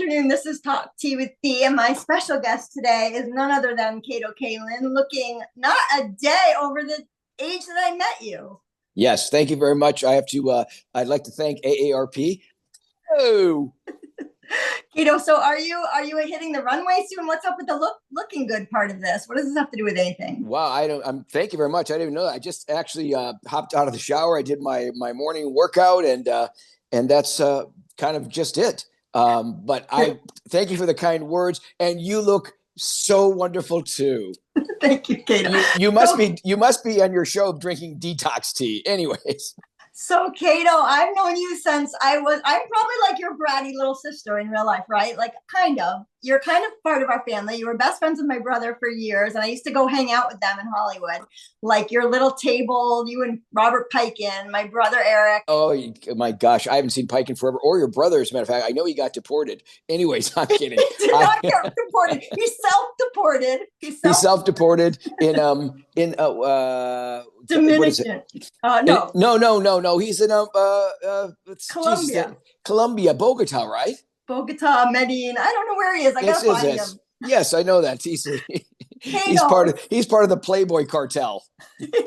afternoon. This is Talk Tea with Thee, and my special guest today is none other than Kato Kaelin, looking not a day over the age that I met you. Yes, thank you very much. I'd like to thank AARP. Oh, Kato, so are you hitting the runway soon? What's up with the looking good part of this? What does this have to do with anything? wow! Thank you very much. I didn't even know that. I just actually hopped out of the shower. I did my morning workout, and that's kind of just it. But I thank you for the kind words, and you look so wonderful too. Thank you, Kato. You must be on your show drinking detox tea. Anyways. So, Kato, I've known you since I'm probably like your bratty little sister in real life, right? Like, kind of. You're kind of part of our family. You were best friends with my brother for years, and I used to go hang out with them in Hollywood. Like your little table, you and Robert Piken, my brother Eric. Oh my gosh, I haven't seen Piken forever, or your brother, as a matter of fact. I know he got deported. Anyways, I'm kidding. He did not get deported. He's self-deported. He's self-deported in Dominican. No. He's in Colombia. Colombia, Bogota, right? Bogota, Medellin. I don't know where he is. I gotta find him. Yes, I know that. He's part of the Playboy cartel. He went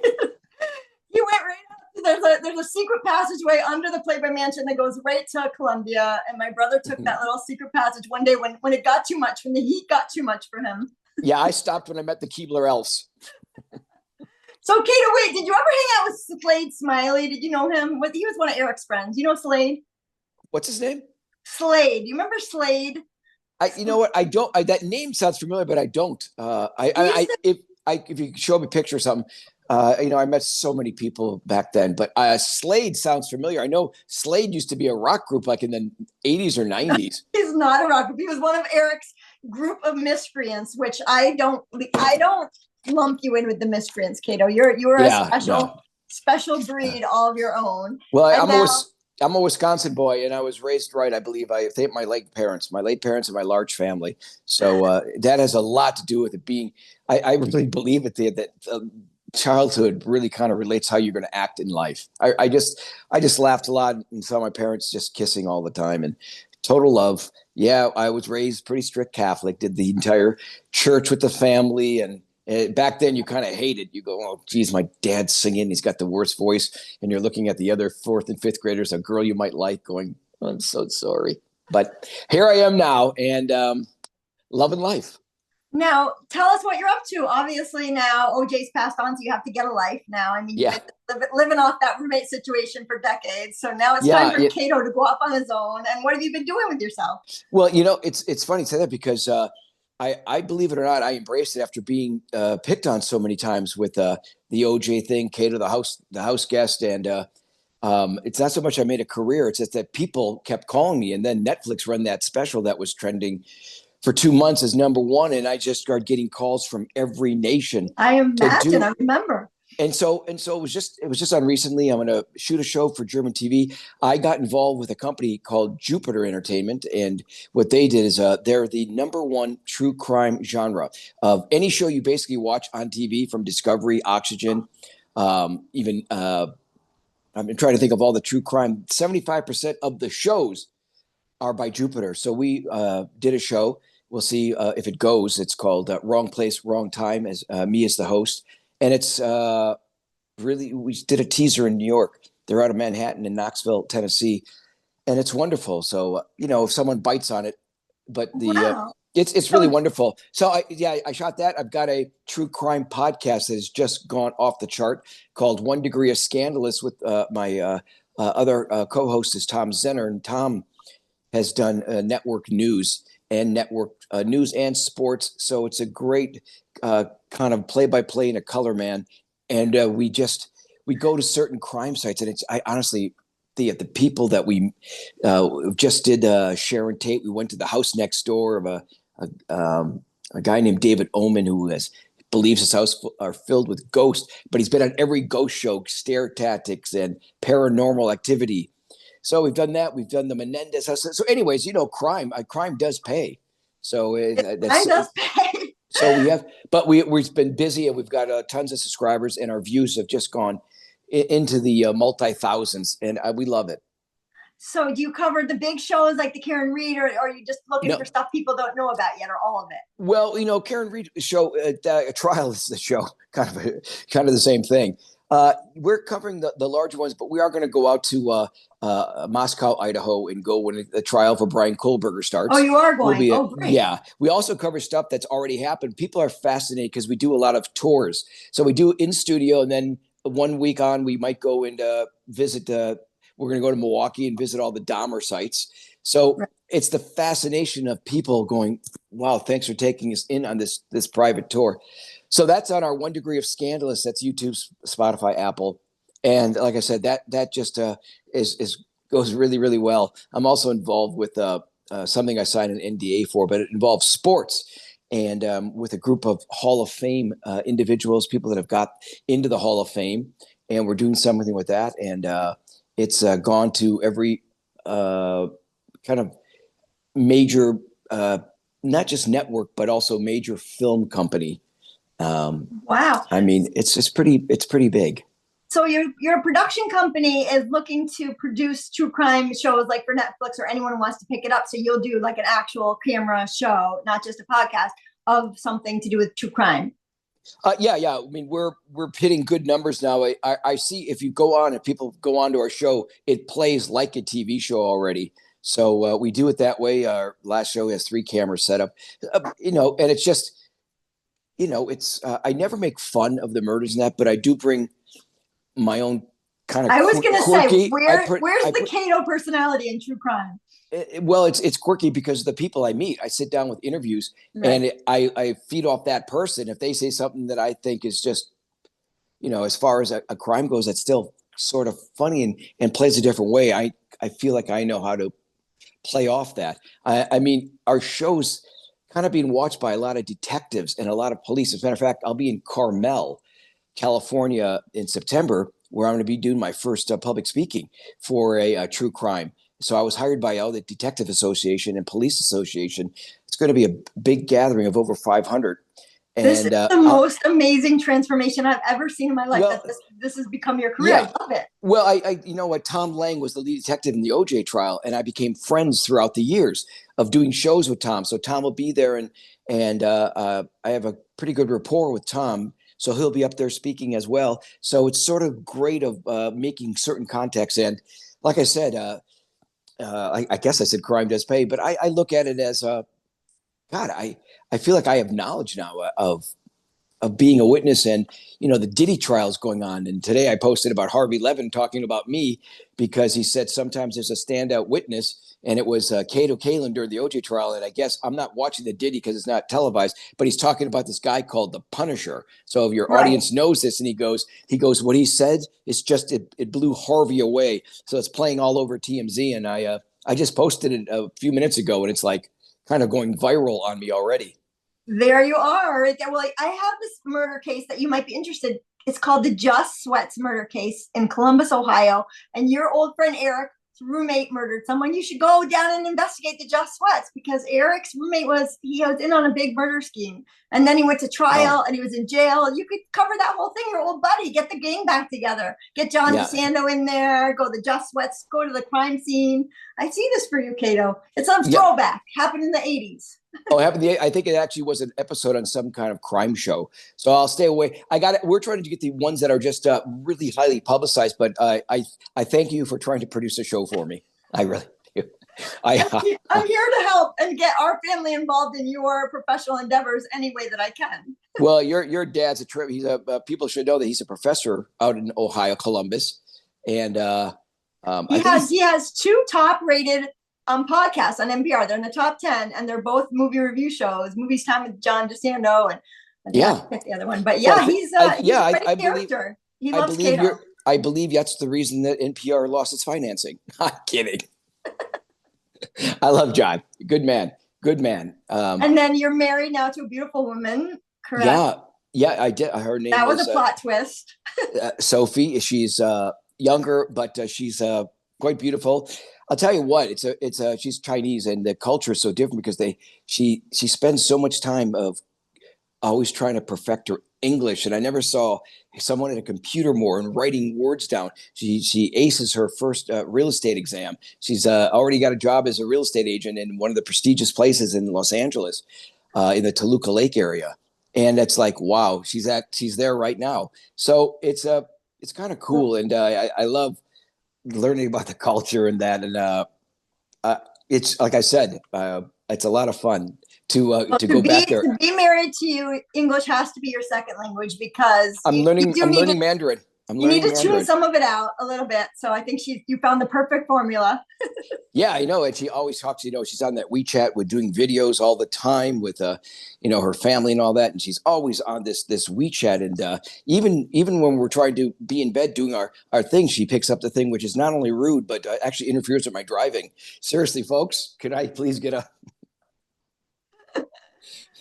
right up. There's a secret passageway under the Playboy Mansion that goes right to Colombia. And my brother took that little secret passage one day when it got too much, when the heat got too much for him. Yeah, I stopped when I met the Keebler Elves. So, Kato, wait, did you ever hang out with Slade Smiley? Did you know him? He was one of Eric's friends. You know Slade? What's his name? Slade. You remember Slade? You know what? I don't. That name sounds familiar, but I don't. If you could show me a picture or something, I met so many people back then. But Slade sounds familiar. I know Slade used to be a rock group, like in the 80s or 90s. He's not a rock group. He was one of Eric's group of miscreants, which I don't lump you in with the miscreants, Kato. You're a special breed all of your own. Well, I'm a Wisconsin boy, and I was raised right. I believe I thank my late parents, and my large family. So that has a lot to do with it being. I really believe it that childhood really kind of relates how you're going to act in life. I just laughed a lot and saw my parents just kissing all the time and total love. Yeah, I was raised pretty strict Catholic. Did the entire church with the family and. Back then, you kind of hated. You go, oh, geez, my dad's singing. He's got the worst voice. And you're looking at the other 4th and 5th graders, a girl you might like, going, oh, I'm so sorry. But here I am now and loving life. Now, tell us what you're up to. Obviously, now OJ's passed on, so you have to get a life now. I mean, you've been living off that roommate situation for decades. So now it's time for Kato to go off on his own. And what have you been doing with yourself? Well, it's funny to say that because I believe it or not, I embraced it after being picked on so many times with the OJ thing, Kato, the house guest. And it's not so much I made a career. It's just that people kept calling me. And then Netflix run that special that was trending for 2 months as #1. And I just started getting calls from every nation. I imagine. I remember. And so it was just on recently. I'm going to shoot a show for German TV. I got involved with a company called Jupiter Entertainment, and what they did is they're the #1 true crime genre of any show you basically watch on TV, from Discovery, Oxygen, even I'm trying to think of all the true crime. 75% of the shows are by Jupiter. So we did a show. We'll see if it goes. It's called Wrong Place, Wrong Time, as me as the host. And it's we did a teaser in New York. They're out of Manhattan and Knoxville, Tennessee. And it's wonderful. So, if someone bites on it, but it's really wonderful. So I shot that. I've got a true crime podcast that has just gone off the chart called 1 Degree of Scandalous with my other co-host is Tom Zenner. And Tom has done network news and sports. So it's a great kind of play-by-play in a color, man. And we go to certain crime sites, and I honestly, the people that we just did Sharon Tate. We went to the house next door of a guy named David Oman who believes his house are filled with ghosts, but he's been on every ghost show, Stare Tactics and Paranormal Activity. So we've done that. We've done the Menendez house. So anyways, crime does pay. So crime does pay. So we've been busy, and we've got tons of subscribers, and our views have just gone into the multi-thousands, and we love it. So do you cover the big shows like the Karen Reed, or are you just looking No, for stuff people don't know about yet, or all of it? well, Karen Reed show, trial is the show, kind of the same thing. We're covering the larger ones, but we are going to go out to Moscow, Idaho, and go when the trial for Brian Kohlberger Oh, starts. you are We'll going. be Oh, great. yeah. We also cover stuff that's already happened. People are fascinated because we do a lot of tours. So we do in studio, and then 1 week on, we might go and visit. We're going to go to Milwaukee and visit all the Dahmer sites. So Right. it's the fascination of people going, wow, thanks for taking us in on this private tour. So that's on our 1 Degree of Scandalous. That's YouTube, Spotify, Apple, and like I said, that just is goes really really well. I'm also involved with something I signed an NDA for, but it involves sports and with a group of Hall of Fame individuals, people that have got into the Hall of Fame, and we're doing something with that, and it's gone to every kind of major, not just network, but also major film company. Wow. I mean, it's pretty big. So your production company is looking to produce true crime shows like for Netflix or anyone who wants to pick it up. So you'll do like an actual camera show, not just a podcast of something to do with true crime. Yeah. I mean, we're hitting good numbers now. I see if you go on, if people go on to our show, it plays like a TV show already. So we do it that way. Our last show has 3 cameras set up, and it's just, it's I never make fun of the murders in that, but I do bring my own kind of I was gonna say, quirky. where's the Kato personality in true crime? Well, it's quirky because of the people I meet. I sit down with interviews, Right. and I feed off that person. If they say something that I think is just, as far as a crime goes, that's still sort of funny and plays a different way. I feel like I know how to play off that. I mean, our show's kind of being watched by a lot of detectives and a lot of police. As a matter of fact, I'll be in Carmel, California in September, where I'm going to be doing my first public speaking for a true crime. So I was hired by the Detective Association and Police Association. It's going to be a big gathering of over 500. This is And the most amazing transformation I've ever seen in my life. well, That this has become your career. yeah. I love it. Well, I you know what? Tom Lang was the lead detective in the OJ trial, and I became friends throughout the years of doing shows with Tom. So Tom will be there, and I have a pretty good rapport with Tom. So he'll be up there speaking as well. So it's sort of great of making certain contacts. And like I said, I guess I said crime does pay, but I look at it as God. I feel like I have knowledge now of being a witness, and the Diddy trials going on. And today I posted about Harvey Levin talking about me because he said sometimes there's a standout witness, and it was Kato Kaelin during the OJ trial. And I guess I'm not watching the Diddy because it's not televised, but he's talking about this guy called the Punisher. So if your audience knows this, and he goes, what he said is just it blew Harvey away. So it's playing all over TMZ, and I just posted it a few minutes ago, and it's like kind of going viral on me already. There you are, right there. Well, I have this murder case that you might be interested. It's called the Just Sweats murder case in Columbus, Ohio. And your old friend Eric's roommate murdered someone. You should go down and investigate the Just Sweats, because Eric's roommate was in on a big murder scheme. And then he went to trial and he was in jail. You could cover that whole thing, your old buddy. Get the gang back together. Get John DeSando in there. Go the Just Sweats. Go to the crime scene. I see this for you, Kato. It's on throwback. Happened in the 80s. I think it actually was an episode on some kind of crime show. So I'll stay away. I got it. We're trying to get the ones that are just really highly publicized. But I thank you for trying to produce a show for me. I really do. I'm here to help and get our family involved in your professional endeavors any way that I can. Well, your dad's a trip. He's people should know that he's a professor out in Ohio, Columbus, and he has 2 top-rated podcasts on NPR. They're in the top 10, and they're both movie review shows. Movies Time with John DeSando, and I picked the other one. But yeah, he's a character. He loves Kato. I believe that's the reason that NPR lost its financing. I'm kidding. I love John. Good man. And then you're married now to a beautiful woman, correct? Yeah, I did. Her name that was a plot twist. Sophie. She's younger, but she's quite beautiful. I'll tell you what, she's Chinese, and the culture is so different because she spends so much time of always trying to perfect her English, and I never saw someone at a computer more and writing words down. She aces her first real estate exam. She's already got a job as a real estate agent in one of the prestigious places in Los Angeles, in the Toluca Lake area. And it's like, wow, she's there right now. So it's kind of cool, and I love learning about the culture and that. And it's like I said, it's a lot of fun to go back there. To be married to you, English has to be your second language because I'm learning Mandarin. You need to tune some of it out a little bit. So I think you found the perfect formula. Yeah, I know. And she always talks, she's on that WeChat with doing videos all the time with, her family and all that. And she's always on this WeChat. And even when we're trying to be in bed doing our thing, she picks up the thing, which is not only rude, but actually interferes with my driving. Seriously, folks, could I please get a...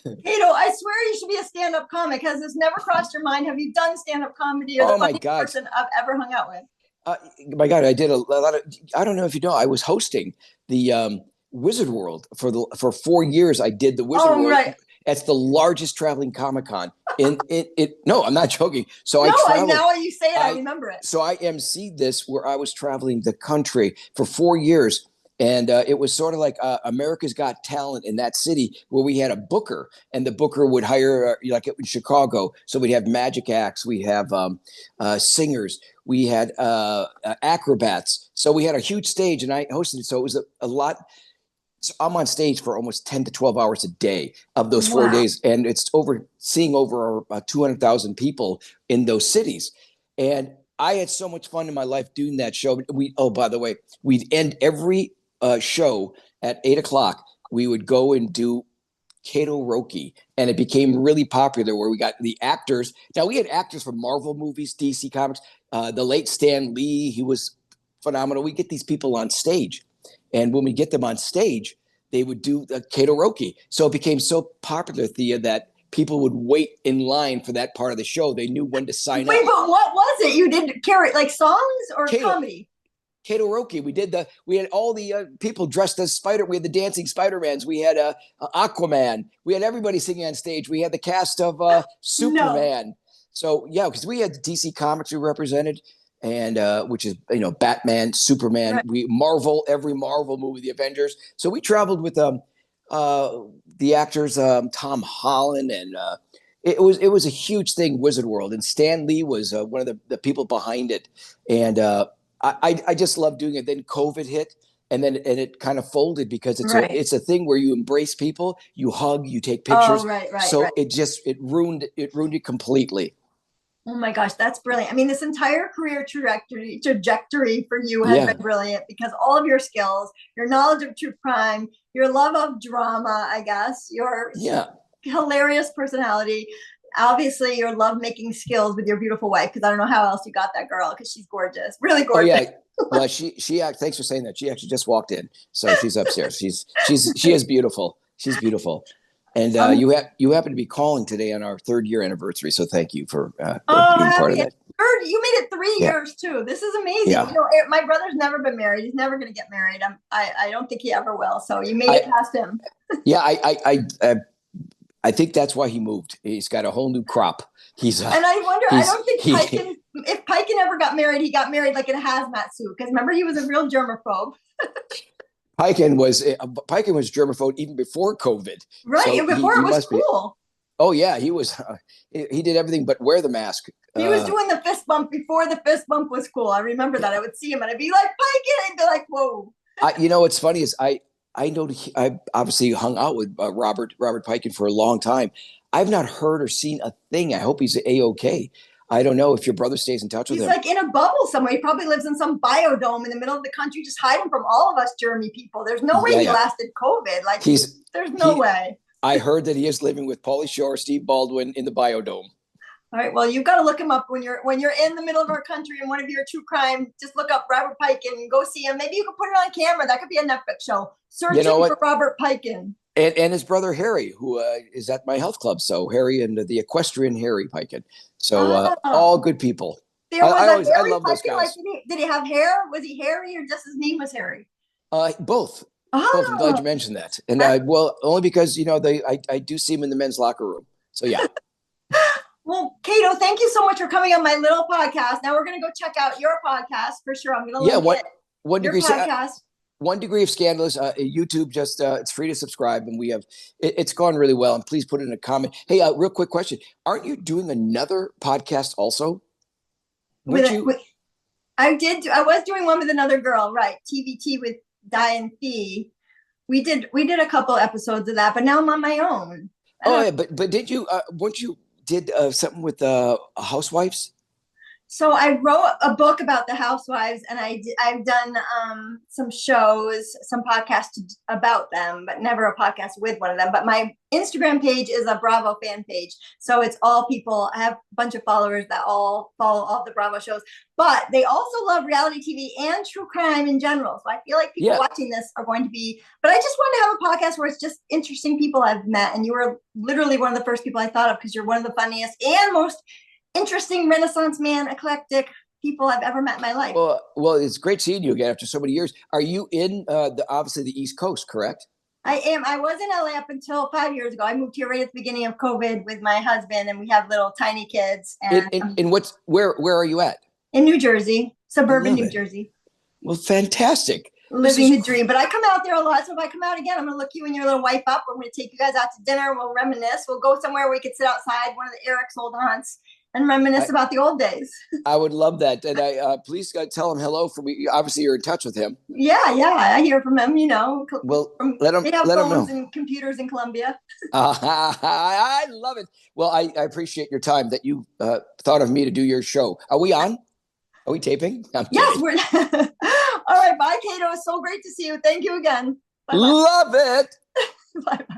Kato, I swear you should be a stand-up comic. Has this never crossed your mind? Have you done stand-up comedy? You're the funniest person I've ever hung out with. My God, I did a lot of. I don't know if you know, I was hosting the Wizard World for 4 years. I did the Wizard World. Right. That's the largest traveling Comic-Con. No, I'm not joking. So now you say it, I remember it. So I emceed this where I was traveling the country for 4 years. And it was sort of like America's Got Talent in that city where we had a booker, and the booker would hire, like in Chicago. So we'd have magic acts, we have singers, we had acrobats. So we had a huge stage, and I hosted it. So it was a lot. So I'm on stage for almost 10 to 12 hours a day of those 4 days. And it's seeing over 200,000 people in those cities. And I had so much fun in my life doing that show. By the way, we'd end every show at 8:00. We would go and do Kato Roki, and it became really popular where we got the actors. Now we had actors from Marvel movies, DC Comics, the late Stan Lee, he was phenomenal. We get these people on stage, and when we get them on stage, they would do Kato Roki. So it became so popular, Thea, that people would wait in line for that part of the show. They knew when to sign up. Wait, but what was it? You did like songs or comedy? Kato Roki. We had all the people dressed as we had the dancing Spider-Mans. We had Aquaman. We had everybody singing on stage. We had the cast of Superman. No. So yeah, because we had the DC Comics we represented, and which is Batman, Superman. Right. Every Marvel movie, the Avengers. So we traveled with the actors, Tom Holland, and it was a huge thing, Wizard World, and Stan Lee was one of the people behind it, and I just love doing it. Then COVID hit, and it kind of folded because it's a thing where you embrace people, you hug, you take pictures. Oh, right. So it ruined it completely. Oh my gosh, that's brilliant. I mean, this entire career trajectory for you has been brilliant because all of your skills, your knowledge of true crime, your love of drama, I guess, your hilarious personality, obviously your love-making skills with your beautiful wife, because I don't know how else you got that girl, because she's gorgeous, really gorgeous. Oh, yeah. Well, thanks for saying that. She actually just walked in, so she's upstairs. She is beautiful. She's beautiful. And you happen to be calling today on our 3rd year anniversary, so thank you for being part of that. You made it 3 years too. This is amazing. Yeah. My brother's never been married. He's never going to get married. I don't think he ever will. So you made it past him. Yeah, I think that's why he moved. He's got a whole new crop. And I wonder. I don't think if Piken ever got married, he got married like in a hazmat suit. Because remember, he was a real germaphobe. Piken was germaphobe even before COVID. Right, so before it was cool. Oh yeah, he was. He did everything but wear the mask. He was doing the fist bump before the fist bump was cool. I remember that. I would see him and I'd be like, Piken, and be like, whoa. What's funny is I know I obviously hung out with Robert Piken for a long time. I've not heard or seen a thing. I hope he's A-OK. I don't know if your brother stays in touch with him. He's like in a bubble somewhere. He probably lives in some biodome in the middle of the country, just hiding from all of us German people. There's no way he lasted COVID. Like there's no way. I heard that he is living with Pauly Shore, Steve Baldwin in the biodome. All right. Well, you've got to look him up when you're in the middle of our country and one of your true crime. Just look up Robert Piken and go see him. Maybe you can put it on camera. That could be a Netflix show. Searching for Robert Piken. And his brother Harry, who is at my health club. So Harry and the equestrian Harry Piken. So all good people. I love those guys. Like, did he have hair? Was he hairy or just his name was Harry? Both. Both. I'm glad you mentioned that. And only because I do see him in the men's locker room. So yeah. Well, Kato, thank you so much for coming on my little podcast. Now we're going to go check out your podcast for sure. I'm going to Yeah, link what it, one your degree podcast. 1 degree of scandalous. YouTube just it's free to subscribe, and we have it's gone really well. And please put it in a comment. Hey, real quick question: aren't you doing another podcast also? With, Weren't you? with I was doing one with another girl, right? TVT with Diane Fee. We did a couple episodes of that, but now I'm on my own. I Oh don't yeah, but did you? Weren't you did something with housewives? So I wrote a book about the housewives, and I've done some shows, some podcasts about them, but never a podcast with one of them. But my Instagram page is a Bravo fan page, so it's all people. I have a bunch of followers that all follow all the Bravo shows, but they also love reality TV and true crime in general. So I feel like people Yeah. watching this are going to be. But I just want to have a podcast where it's just interesting people I've met, and you were literally one of the first people I thought of because you're one of the funniest and most interesting Renaissance man, eclectic people I've ever met in my life. Well, it's great seeing you again after so many years. Are you in obviously the East Coast, correct? I am. I was in LA up until 5 years ago. I moved here right at the beginning of COVID with my husband, and we have little tiny kids. And In what's where are you at? in New Jersey, I suburban love New it. Jersey, Well, fantastic. This living is the dream. But I come out there a lot. So if I come out again, I'm going to look you and your little wife up. I'm going to take you guys out to dinner. We'll reminisce. We'll go somewhere where we could sit outside one of the Eric's old haunts and reminisce about the old days. I would love that. And I please tell him hello for me. Obviously, you're in touch with him. Yeah, I hear from him. Well, From, let him they have let him phones know. and computers in Colombia. I love it. Well, I appreciate your time that you thought of me to do your show. Are we on? Are we taping? I'm Yes, kidding. we're all right. Bye, Kato. It's so great to see you. Thank you again. Bye-bye. Love it. Bye-bye.